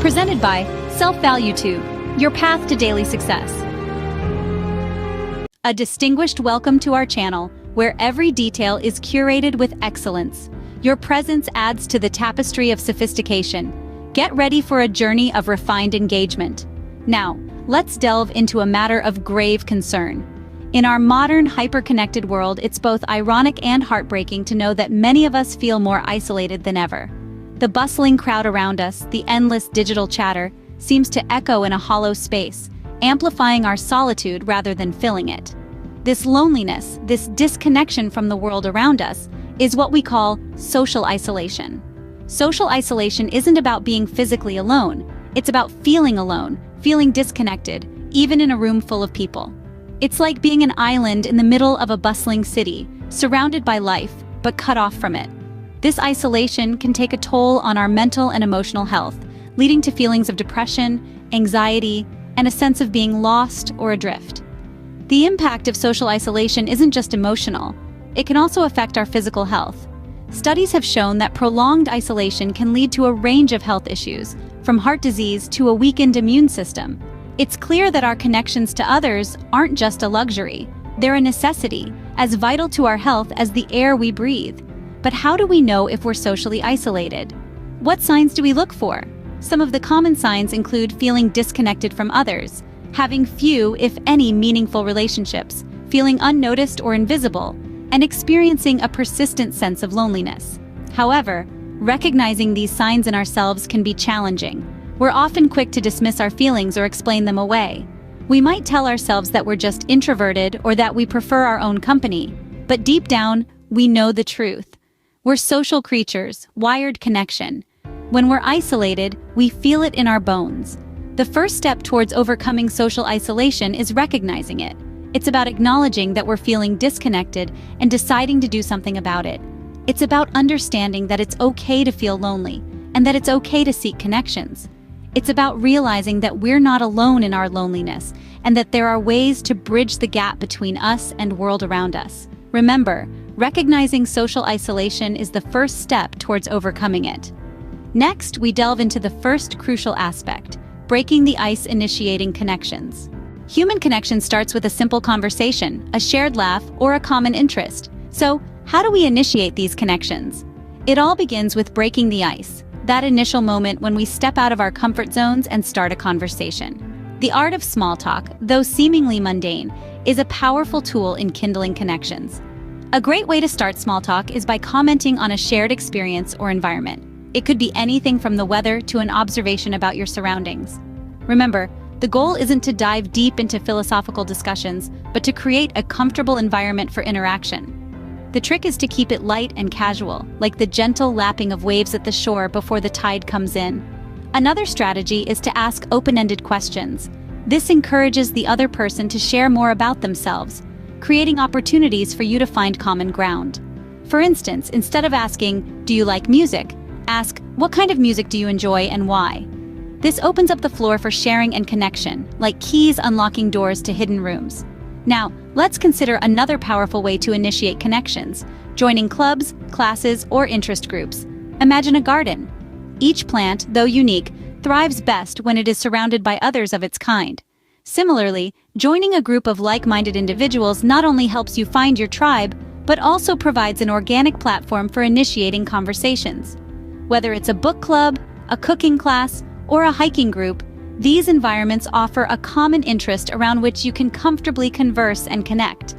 presented by Self-Value Tube, your path to daily success. A distinguished welcome to our channel, where every detail is curated with excellence. Your presence adds to the tapestry of sophistication. Get ready for a journey of refined engagement. Now, let's delve into a matter of grave concern. In our modern, hyper-connected world, it's both ironic and heartbreaking to know that many of us feel more isolated than ever. The bustling crowd around us, the endless digital chatter, seems to echo in a hollow space, amplifying our solitude rather than filling it. This loneliness, this disconnection from the world around us, is what we call social isolation. Social isolation isn't about being physically alone. It's about feeling alone, feeling disconnected, even in a room full of people. It's like being an island in the middle of a bustling city, surrounded by life, but cut off from it. This isolation can take a toll on our mental and emotional health, leading to feelings of depression, anxiety, and a sense of being lost or adrift. The impact of social isolation isn't just emotional. It can also affect our physical health. Studies have shown that prolonged isolation can lead to a range of health issues, from heart disease to a weakened immune system. It's clear that our connections to others aren't just a luxury. They're a necessity, as vital to our health as the air we breathe. But how do we know if we're socially isolated? What signs do we look for? Some of the common signs include feeling disconnected from others, having few, if any, meaningful relationships, feeling unnoticed or invisible, and experiencing a persistent sense of loneliness. However, recognizing these signs in ourselves can be challenging. We're often quick to dismiss our feelings or explain them away. We might tell ourselves that we're just introverted or that we prefer our own company, but deep down, we know the truth. We're social creatures, wired connection. When we're isolated, we feel it in our bones. The first step towards overcoming social isolation is recognizing it. It's about acknowledging that we're feeling disconnected and deciding to do something about it. It's about understanding that it's okay to feel lonely and that it's okay to seek connections. It's about realizing that we're not alone in our loneliness and that there are ways to bridge the gap between us and world around us. Remember, recognizing social isolation is the first step towards overcoming it. Next, we delve into the first crucial aspect, breaking the ice, initiating connections. Human connection starts with a simple conversation, a shared laugh, or a common interest. So, how do we initiate these connections? It all begins with breaking the ice. That initial moment when we step out of our comfort zones and start a conversation. The art of small talk, though seemingly mundane, is a powerful tool in kindling connections. A great way to start small talk is by commenting on a shared experience or environment. It could be anything from the weather to an observation about your surroundings. Remember, the goal isn't to dive deep into philosophical discussions, but to create a comfortable environment for interaction. The trick is to keep it light and casual, like the gentle lapping of waves at the shore before the tide comes in. Another strategy is to ask open-ended questions. This encourages the other person to share more about themselves, creating opportunities for you to find common ground. For instance, instead of asking, "Do you like music?" ask, "What kind of music do you enjoy and why?" This opens up the floor for sharing and connection, like keys unlocking doors to hidden rooms. Now, let's consider another powerful way to initiate connections, joining clubs, classes, or interest groups. Imagine a garden. Each plant, though unique, thrives best when it is surrounded by others of its kind. Similarly, joining a group of like-minded individuals not only helps you find your tribe, but also provides an organic platform for initiating conversations. Whether it's a book club, a cooking class, or a hiking group, these environments offer a common interest around which you can comfortably converse and connect.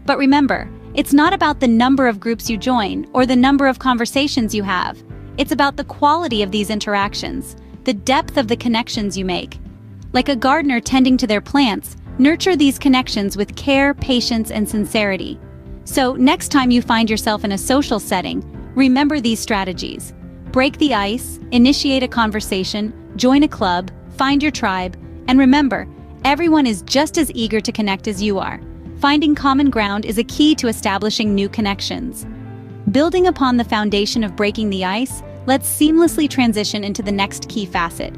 But remember, it's not about the number of groups you join or the number of conversations you have. It's about the quality of these interactions, the depth of the connections you make. Like a gardener tending to their plants, nurture these connections with care, patience, and sincerity. So, next time you find yourself in a social setting, remember these strategies. Break the ice, initiate a conversation, join a club, find your tribe, and remember, everyone is just as eager to connect as you are. Finding common ground is a key to establishing new connections. Building upon the foundation of breaking the ice, let's seamlessly transition into the next key facet: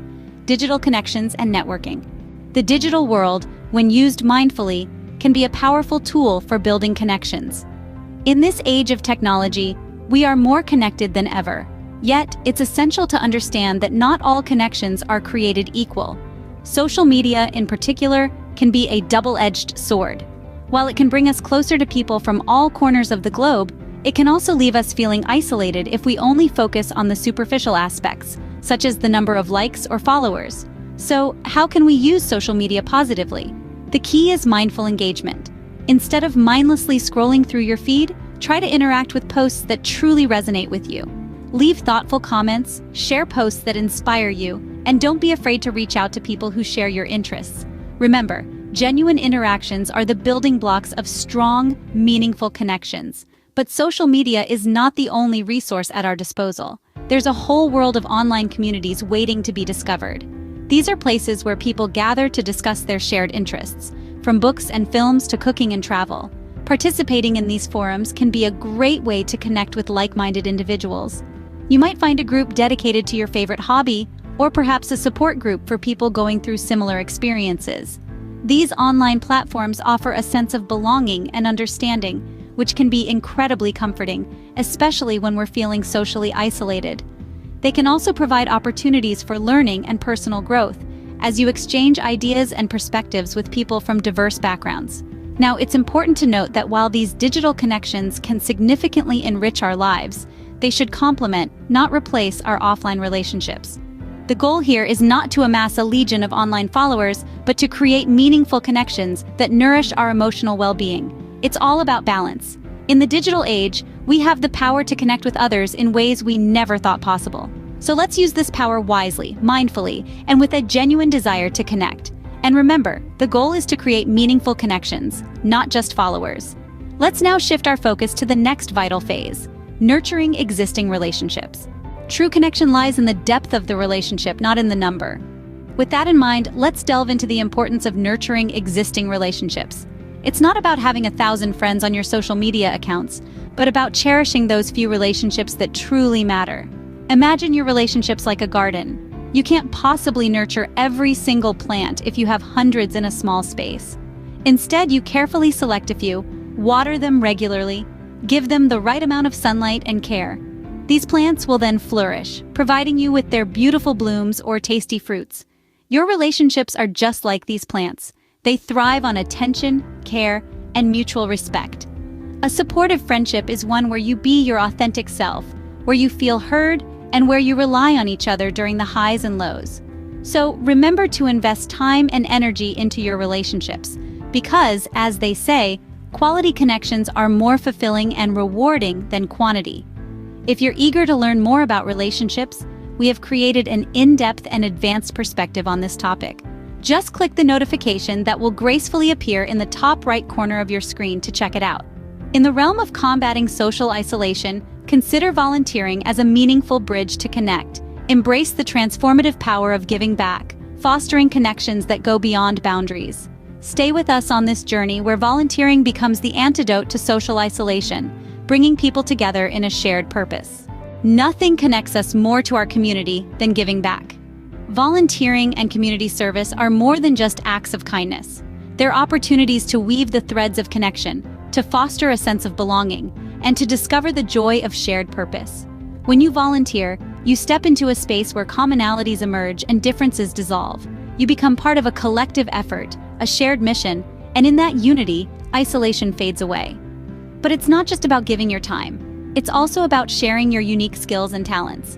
digital connections and networking. The digital world, when used mindfully, can be a powerful tool for building connections. In this age of technology, we are more connected than ever. Yet, it's essential to understand that not all connections are created equal. Social media, in particular, can be a double-edged sword. While it can bring us closer to people from all corners of the globe, it can also leave us feeling isolated if we only focus on the superficial aspects, such as the number of likes or followers. So, how can we use social media positively? The key is mindful engagement. Instead of mindlessly scrolling through your feed, try to interact with posts that truly resonate with you. Leave thoughtful comments, share posts that inspire you, and don't be afraid to reach out to people who share your interests. Remember, genuine interactions are the building blocks of strong, meaningful connections. But social media is not the only resource at our disposal. There's a whole world of online communities waiting to be discovered. These are places where people gather to discuss their shared interests, from books and films to cooking and travel. Participating in these forums can be a great way to connect with like-minded individuals. You might find a group dedicated to your favorite hobby, or perhaps a support group for people going through similar experiences. These online platforms offer a sense of belonging and understanding, which can be incredibly comforting, especially when we're feeling socially isolated. They can also provide opportunities for learning and personal growth, as you exchange ideas and perspectives with people from diverse backgrounds. Now, it's important to note that while these digital connections can significantly enrich our lives, they should complement, not replace, our offline relationships. The goal here is not to amass a legion of online followers, but to create meaningful connections that nourish our emotional well-being. It's all about balance. In the digital age, we have the power to connect with others in ways we never thought possible. So let's use this power wisely, mindfully, and with a genuine desire to connect. And remember, the goal is to create meaningful connections, not just followers. Let's now shift our focus to the next vital phase: nurturing existing relationships. True connection lies in the depth of the relationship, not in the number. With that in mind, let's delve into the importance of nurturing existing relationships. It's not about having 1,000 friends on your social media accounts, but about cherishing those few relationships that truly matter. Imagine your relationships like a garden. You can't possibly nurture every single plant if you have hundreds in a small space. Instead, you carefully select a few, water them regularly, give them the right amount of sunlight and care. These plants will then flourish, providing you with their beautiful blooms or tasty fruits. Your relationships are just like these plants. They thrive on attention, care, and mutual respect. A supportive friendship is one where you be your authentic self, where you feel heard, and where you rely on each other during the highs and lows. So remember to invest time and energy into your relationships, because, as they say, quality connections are more fulfilling and rewarding than quantity. If you're eager to learn more about relationships, we have created an in-depth and advanced perspective on this topic. Just click the notification that will gracefully appear in the top right corner of your screen to check it out. In the realm of combating social isolation, consider volunteering as a meaningful bridge to connect. Embrace the transformative power of giving back, fostering connections that go beyond boundaries. Stay with us on this journey where volunteering becomes the antidote to social isolation, bringing people together in a shared purpose. Nothing connects us more to our community than giving back. Volunteering and community service are more than just acts of kindness. They're opportunities to weave the threads of connection, to foster a sense of belonging, and to discover the joy of shared purpose. When you volunteer, you step into a space where commonalities emerge and differences dissolve. You become part of a collective effort, a shared mission, and in that unity, isolation fades away. But it's not just about giving your time. It's also about sharing your unique skills and talents.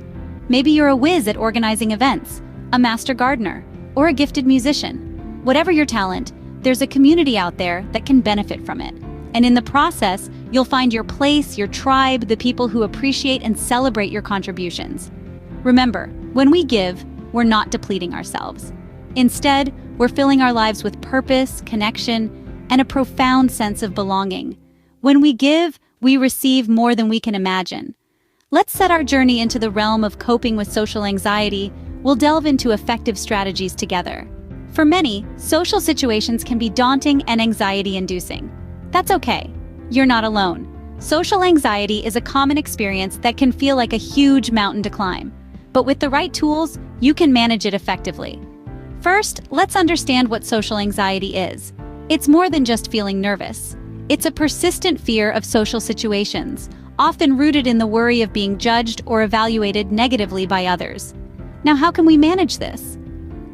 Maybe you're a whiz at organizing events, a master gardener, or a gifted musician. Whatever your talent, there's a community out there that can benefit from it. And in the process, you'll find your place, your tribe, the people who appreciate and celebrate your contributions. Remember, when we give, we're not depleting ourselves. Instead, we're filling our lives with purpose, connection, and a profound sense of belonging. When we give, we receive more than we can imagine. Let's set our journey into the realm of coping with social anxiety. We'll delve into effective strategies together. For many, social situations can be daunting and anxiety-inducing. That's okay. You're not alone. Social anxiety is a common experience that can feel like a huge mountain to climb. But with the right tools, you can manage it effectively. First, let's understand what social anxiety is. It's more than just feeling nervous. It's a persistent fear of social situations, often rooted in the worry of being judged or evaluated negatively by others. Now, how can we manage this?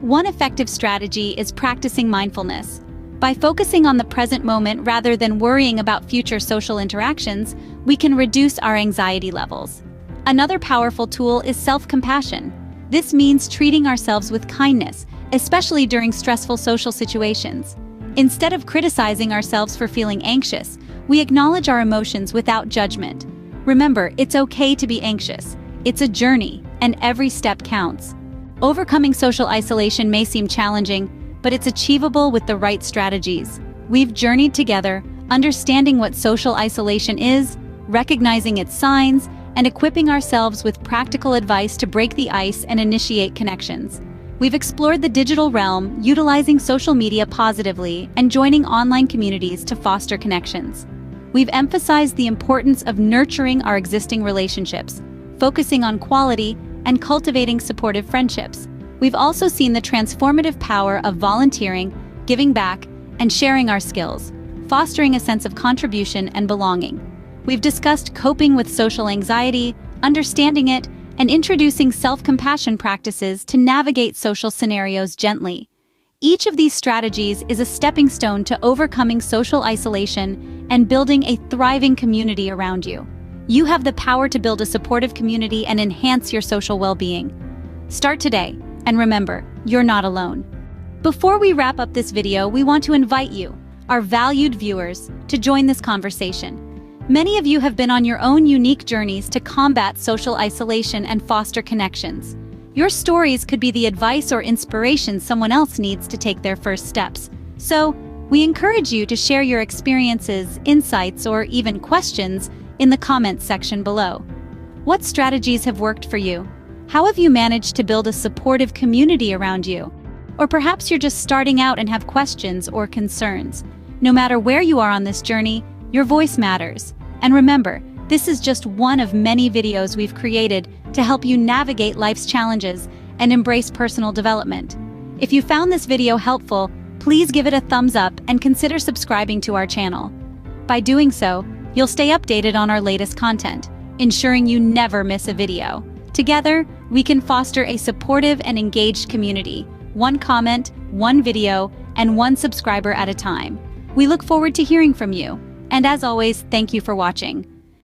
One effective strategy is practicing mindfulness. By focusing on the present moment rather than worrying about future social interactions, we can reduce our anxiety levels. Another powerful tool is self-compassion. This means treating ourselves with kindness, especially during stressful social situations. Instead of criticizing ourselves for feeling anxious, we acknowledge our emotions without judgment. Remember, it's okay to be anxious. It's a journey, and every step counts. Overcoming social isolation may seem challenging, but it's achievable with the right strategies. We've journeyed together, understanding what social isolation is, recognizing its signs, and equipping ourselves with practical advice to break the ice and initiate connections. We've explored the digital realm, utilizing social media positively and joining online communities to foster connections. We've emphasized the importance of nurturing our existing relationships, focusing on quality and cultivating supportive friendships. We've also seen the transformative power of volunteering, giving back, and sharing our skills, fostering a sense of contribution and belonging. We've discussed coping with social anxiety, understanding it, and introducing self-compassion practices to navigate social scenarios gently. Each of these strategies is a stepping stone to overcoming social isolation and building a thriving community around you. You have the power to build a supportive community and enhance your social well-being. Start today, and remember, you're not alone. Before we wrap up this video, we want to invite you, our valued viewers, to join this conversation. Many of you have been on your own unique journeys to combat social isolation and foster connections. Your stories could be the advice or inspiration someone else needs to take their first steps. So, we encourage you to share your experiences, insights, or even questions in the comments section below. What strategies have worked for you? How have you managed to build a supportive community around you? Or perhaps you're just starting out and have questions or concerns. No matter where you are on this journey, your voice matters. And remember, this is just one of many videos we've created to help you navigate life's challenges and embrace personal development. If you found this video helpful, please give it a thumbs up and consider subscribing to our channel. By doing so, you'll stay updated on our latest content, ensuring you never miss a video. Together, we can foster a supportive and engaged community, one comment, one video, and one subscriber at a time. We look forward to hearing from you. And as always, thank you for watching.